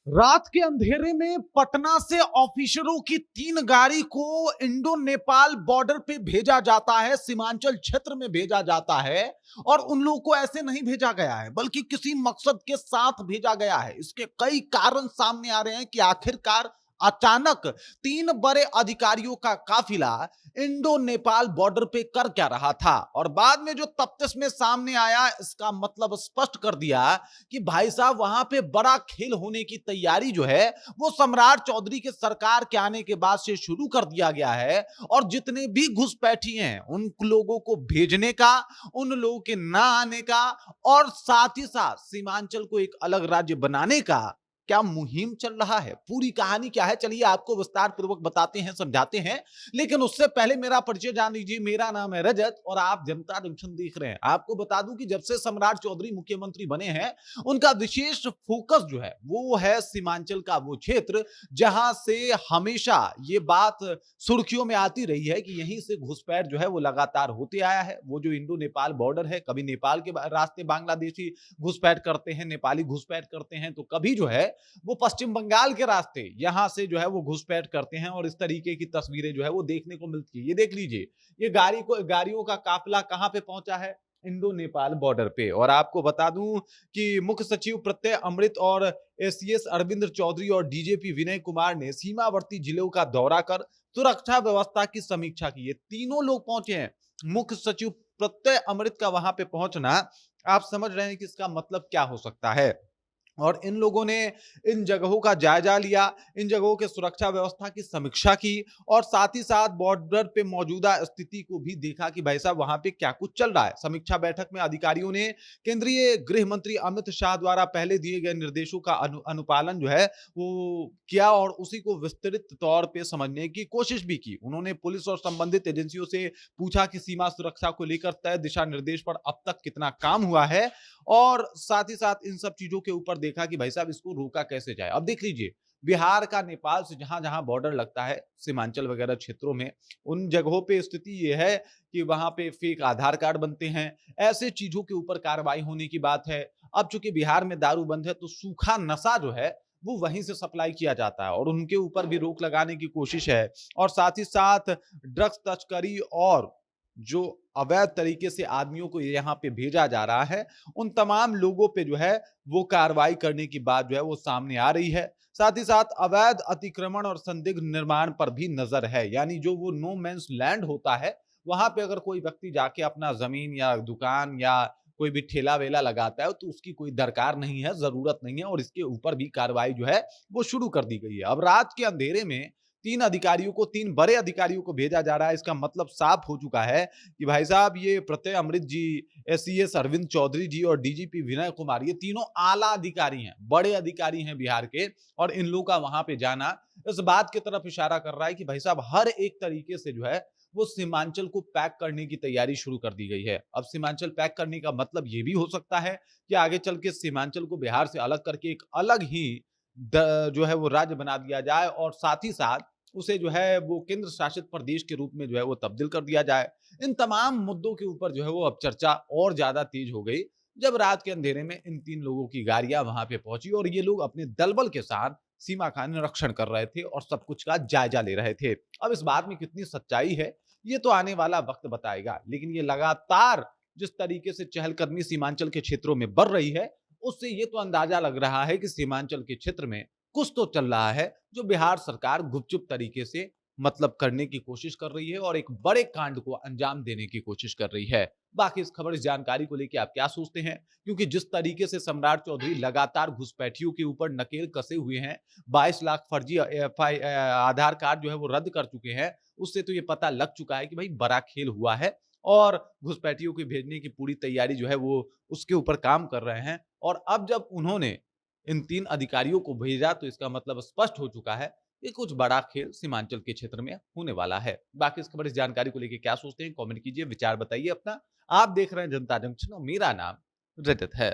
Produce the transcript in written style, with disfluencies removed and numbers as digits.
रात के अंधेरे में पटना से ऑफिसरों की 3 गाड़ी को इंडो नेपाल बॉर्डर पे भेजा जाता है, सीमांचल क्षेत्र में भेजा जाता है। और उन लोगों को ऐसे नहीं भेजा गया है बल्कि किसी मकसद के साथ भेजा गया है। इसके कई कारण सामने आ रहे हैं कि आखिरकार अचानक 3 बड़े अधिकारियों का काफिला इंडो नेपाल बॉर्डर पे कर क्या रहा था। और बाद में जो तफ्तीश में सामने आया, इसका मतलब स्पष्ट कर दिया कि भाई साहब वहां पे बड़ा खेल होने की तैयारी जो है वो सम्राट चौधरी के सरकार के आने के बाद से शुरू कर दिया गया है। और जितने भी घुसपैठी हैं उन लोगों को भेजने का, उन लोगों के ना आने का, और साथ ही साथ सीमांचल को एक अलग राज्य बनाने का क्या मुहिम चल रहा है। पूरी कहानी क्या है, चलिए आपको विस्तार पूर्वक बताते हैं, समझाते हैं। लेकिन उससे पहले मेरा परिचय जान लीजिए। मेरा नाम है रजत और आप जनता जंक्शन देख रहे हैं। आपको बता दूं कि जब से सम्राट चौधरी मुख्यमंत्री बने हैं, उनका विशेष फोकस जो है वो है सीमांचल का वो क्षेत्र जहां से हमेशा ये बात सुर्खियों में आती रही है कि यहीं से घुसपैठ जो है वो लगातार होते आया है। वो जो इंडो नेपाल बॉर्डर है, कभी नेपाल के रास्ते बांग्लादेशी घुसपैठ करते हैं, नेपाली घुसपैठ करते हैं, तो कभी जो है वो पश्चिम बंगाल के रास्ते यहां से जो है वो घुसपैठ करते हैं। और इस तरीके की तस्वीरें जो है वो देखने को मिलती है। ये देख लीजिए, ये गाड़ियों का काफिला कहां पे पहुंचा है, इंडो नेपाल बॉर्डर पे। और आपको बता दूं कि मुख्य सचिव प्रत्यय अमृत और एसीएस अरविंद चौधरी और डीजीपी विनय कुमार ने सीमावर्ती जिलों का दौरा कर सुरक्षा व्यवस्था की समीक्षा की। ये तीनों लोग पहुंचे हैं। मुख्य सचिव प्रत्यय अमृत का वहां पे पहुंचना, आप समझ रहे हैं कि इसका मतलब क्या हो सकता है। और इन लोगों ने इन जगहों का जायजा लिया, इन जगहों के सुरक्षा व्यवस्था की समीक्षा की, और साथ ही साथ बॉर्डर पे मौजूदा स्थिति को भी देखा कि भाई साहब वहां पे क्या कुछ चल रहा है। समीक्षा बैठक में अधिकारियों ने केंद्रीय गृह मंत्री अमित शाह द्वारा पहले दिए गए निर्देशों का अनुपालन जो है वो किया और उसी को विस्तृत तौर पे समझने की कोशिश भी की। उन्होंने पुलिस और संबंधित एजेंसियों से पूछा कि सीमा सुरक्षा को लेकर तय दिशा निर्देश पर अब तक कितना काम हुआ है, और साथ ही साथ इन सब चीजों के ऊपर देखा कि भाई साहब इसको रोका कैसे जाए। अब देख लीजिए, बिहार का नेपाल से जहां जहां बॉर्डर लगता है सीमांचल वगैरह क्षेत्रों में, उन जगहों पे स्थिति ये है कि वहां पे फेक आधार कार्ड बनते हैं। ऐसे चीजों के ऊपर कार्रवाई होने की बात है। अब चूंकि बिहार में दारू बंद है तो सूखा नशा जो है वो वहीं से सप्लाई किया जाता है और उनके ऊपर भी रोक लगाने की कोशिश है। और साथ ही साथ ड्रग्स तस्करी और जो अवैध तरीके से आदमियों को यहाँ पे भेजा जा रहा है, उन तमाम लोगों पे जो है वो कार्रवाई करने की बात जो है वो सामने आ रही है। साथ ही साथ अवैध अतिक्रमण और संदिग्ध निर्माण पर भी नजर है। यानी जो वो नो मैंस लैंड होता है, वहां पे अगर कोई व्यक्ति जाके अपना जमीन या दुकान या कोई भी ठेला वेला लगाता है तो उसकी कोई दरकार नहीं है, जरूरत नहीं है, और इसके ऊपर भी कार्रवाई जो है वो शुरू कर दी गई है। अब रात के अंधेरे में 3 बड़े अधिकारियों को भेजा जा रहा है। इसका मतलब साफ हो चुका है कि भाई साहब ये प्रत्यय अमृत जी, एसीएस अरविंद चौधरी जी और डीजीपी विनय कुमार, ये तीनों आला अधिकारी हैं, बड़े अधिकारी हैं बिहार के। और इन लोगों का वहां पे जाना इस बात की तरफ इशारा कर रहा है कि भाई साहब हर एक तरीके से जो है वो सीमांचल को पैक करने की तैयारी शुरू कर दी गई है। अब सीमांचल पैक करने का मतलब ये भी हो सकता है कि आगे चल के सीमांचल को बिहार से अलग करके एक अलग ही जो है वो राज्य बना दिया जाए, और साथ ही साथ उसे जो है वो केंद्र शासित प्रदेश के रूप में जो है वो तब्दील कर दिया जाए। इन तमाम मुद्दों के ऊपर जो है वो अब चर्चा और ज्यादा तेज हो गई जब रात के अंधेरे में इन 3 लोगों की गाड़ियां वहां पे पहुंची और ये लोग अपने दलबल के साथ सीमा का निरीक्षण कर रहे थे और सब कुछ का जायजा ले रहे थे। अब इस बात में कितनी सच्चाई है ये तो आने वाला वक्त बताएगा, लेकिन ये लगातार जिस तरीके से चहलकदमी सीमांचल के क्षेत्रों में बढ़ रही है, उससे ये तो अंदाजा लग रहा है कि सीमांचल के क्षेत्र में कुछ तो चल रहा है जो बिहार सरकार गुपचुप तरीके से मतलब करने की कोशिश कर रही है और एक बड़े कांड को अंजाम देने की कोशिश कर रही है। बाकी इस खबर, इस जानकारी को लेकर आप क्या सोचते हैं? क्योंकि जिस तरीके से सम्राट चौधरी लगातार घुसपैठियों के ऊपर नकेल कसे हुए हैं, 22 लाख फर्जी आधार कार्ड जो है वो रद्द कर चुके हैं, उससे तो ये पता लग चुका है कि भाई बड़ा खेल हुआ है और घुसपैठियों को भेजने की पूरी तैयारी जो है वो उसके ऊपर काम कर रहे हैं। और अब जब उन्होंने इन 3 अधिकारियों को भेजा तो इसका मतलब स्पष्ट हो चुका है कि कुछ बड़ा खेल सीमांचल के क्षेत्र में होने वाला है। बाकी इस खबर, इस जानकारी को लेकर क्या सोचते हैं कमेंट कीजिए, विचार बताइए अपना। आप देख रहे हैं जनता जंक्शन और मेरा नाम रजत है।